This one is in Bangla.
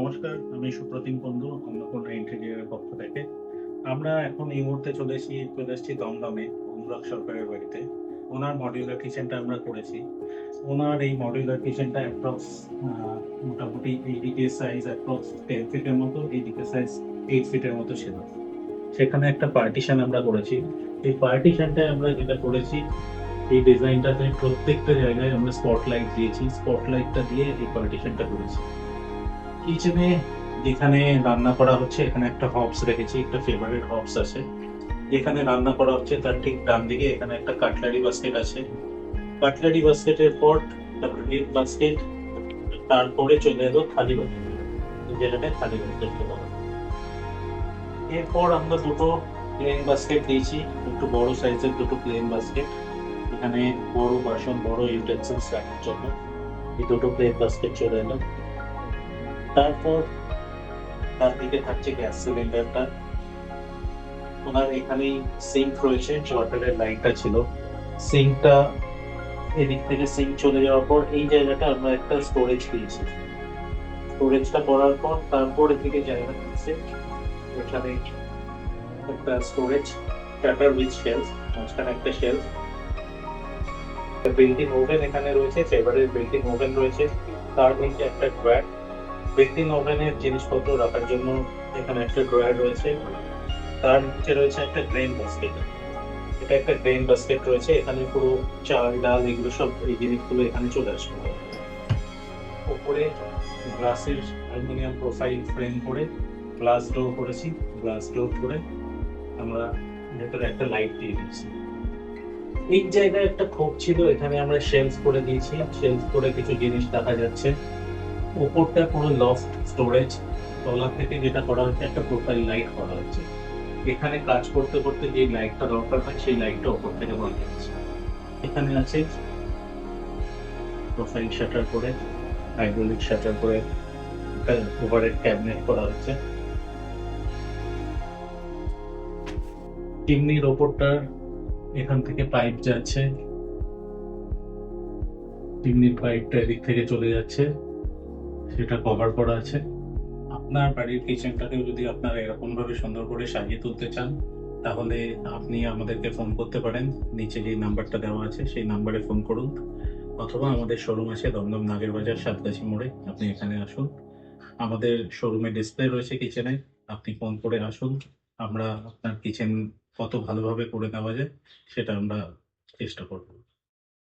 নমস্কার, আমি সুপ্রতিম বন্ধু অন্নপূর্ণা ইন্টেরিয়রের পক্ষ থেকে। আমরা এখন এই মুহূর্তে চলে এসেছি দমদমে অনুরাগ সরকারের বাড়িতে। ওনার মডিউলার কিচেনটা আমরা করেছি। ওনার এই মডিউলার কিচেনটা অ্যাপ্রক্স মোটামুটি এইদিকে সাইজ অ্যাপ্রক্স 10 ফিটের মতো, এইদিকে সাইজ 8 ফিটের মতো ছিল। সেখানে একটা পার্টিশন আমরা করেছি। এই পার্টিশনটায় আমরা যেটা করেছি, এই ডিজাইনটাতে প্রত্যেকটা জায়গায় আমরা স্পটলাইট দিয়েছি। স্পটলাইটটা দিয়ে এই পার্টিশনটা করেছি। কিচেনে যেখানে রান্না করা হচ্ছে এখানে একটা হবস রেখেছি, একটা ফেভারিট হবস আছে। যেখানে রান্না করা হচ্ছে তার ঠিক ডান দিকে এখানে একটা কাটলারি বাস্কেট আছে। কাটলারি বাস্কেটের পর তারপরে প্লেট বাস্কেট, তারপরে চলে এলো থালি বাস্কেট, যেটাকে থালি বাস্কেট বলা হয়। এরপর আমরা দুটো প্লেন বাস্কেট দিয়েছি, একটু বড় সাইজের দুটো প্লেন বাস্কেট। এখানে বড় বাসন, বড় ইউটেন্সিলস রাখার জন্য এই দুটো প্লেন বাস্কেট চলে এলো। তারপর তার দিকে থাকছে গ্যাস সিলিন্ডারটা। ওনার এখানেই সিঙ্ক রয়েছে, ওয়াটারের লাইনটা ছিল। সিঙ্কটা এদিক থেকে সিঙ্ক চলে যাওয়ার পর এই জায়গাটা আমরা একটা স্টোরেজ দিয়েছি। স্টোরেজটা করার পর তারপর এদিকে জায়গা দিচ্ছে, এখানে একটা স্টোরেজ শাটার উইথ শেলফ, মাঝখানে একটা শেলফ। বিল্ট ইন ওভেন এখানে রয়েছে, ফেভারেট বিল্ট ইন ওভেন রয়েছে। তার নিচে একটা ড্রয়ার, বিল্ট ইন ওভেনের জিনিসপত্র রাখার জন্য এখানে একটা ড্রয়ার রয়েছে। তার নিচে রয়েছে একটা গ্রেন বাস্কেট। এটা একটা গ্রেন বাস্কেট রয়েছে, এখানে পুরো চাল ডাল এগুলো সব এই জিনিসগুলো এখানে চলে আসবে। উপরে গ্লাসের অ্যালুমিনিয়াম প্রোফাইল ফ্রেম করে গ্লাস ডোর করেছি। গ্লাস ডোর করে আমরা ভেতরে একটা লাইট দিয়ে দিচ্ছি। এই জায়গায় একটা খোপ ছিল, এখানে আমরা শেলফ করে দিয়েছি। শেলফ করে কিছু জিনিস দেখা যাচ্ছে। উপরটা পুরো লফট স্টোরেজ, তলা থেকে যেটা করা হচ্ছে একটা প্রোফাইল লাইট করা হচ্ছে। এখানে কাজ করতে করতে যে লাইটটা দরকার হয় সেই লাইটটা উপর থেকে বন্ধ যাচ্ছে। এখানে আছে প্রোফাইল শাটার করে, হাইড্রোলিক শাটার করে একটা ওভারহেড ক্যাবিনেট করা হচ্ছে। চিমনির ওপরটার এখান থেকে পাইপ যাচ্ছে, চিমনির পাইপটা এদিক থেকে চলে যাচ্ছে, সেটা কভার করা আছে। আপনার বাড়ির কিচেনটাকেও যদি আপনারা এরকম ভাবে সুন্দর করে সাজিয়ে তুলতে চান, তাহলে আপনি আমাদেরকে ফোন করতে পারেন। নিচে যে নাম্বারটা দেওয়া আছে সেই নাম্বারে ফোন করুন, অথবা আমাদের শোরুম আছে দমদম নাগের বাজার সাতগাছি মোড়ে, আপনি এখানে আসুন। আমাদের শোরুমে ডিসপ্লে রয়েছে কিচেনে, আপনি ফোন করে আসুন। আমরা আপনার কিচেন কত ভালোভাবে করে নেওয়া যায় সেটা আমরা চেষ্টা করব।